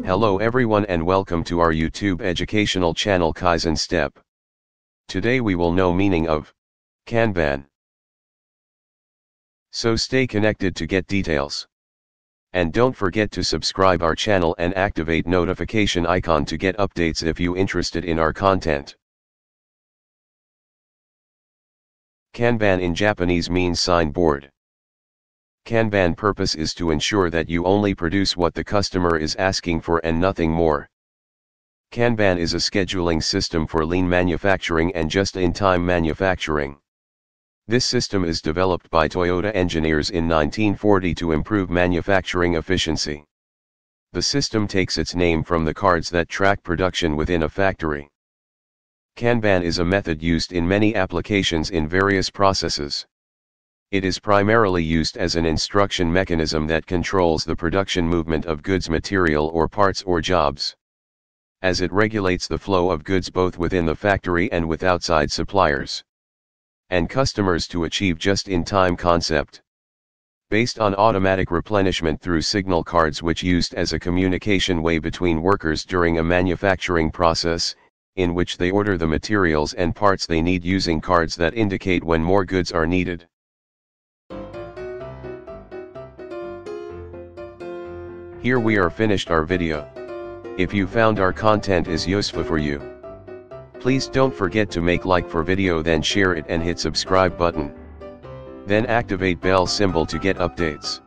Hello everyone and welcome to our YouTube educational channel Kaizen Step. Today we will know meaning of Kanban. So stay connected to get details. And don't forget to subscribe our channel and activate notification icon to get updates if you interested in our content. Kanban in Japanese means signboard. Kanban purpose is to ensure that you only produce what the customer is asking for and nothing more. Kanban is a scheduling system for lean manufacturing and just-in-time manufacturing. This system is developed by Toyota engineers in 1940 to improve manufacturing efficiency. The system takes its name from the cards that track production within a factory. Kanban is a method used in many applications in various processes. It is primarily used as an instruction mechanism that controls the production movement of goods, material or parts or jobs, as it regulates the flow of goods both within the factory and with outside suppliers and customers to achieve just-in-time concept. Based on automatic replenishment through signal cards which used as a communication way between workers during a manufacturing process, in which they order the materials and parts they need using cards that indicate when more goods are needed. Here we are finished our video. If you found our content is useful for you, please don't forget to make like for video, then share it and hit subscribe button. Then activate bell symbol to get updates.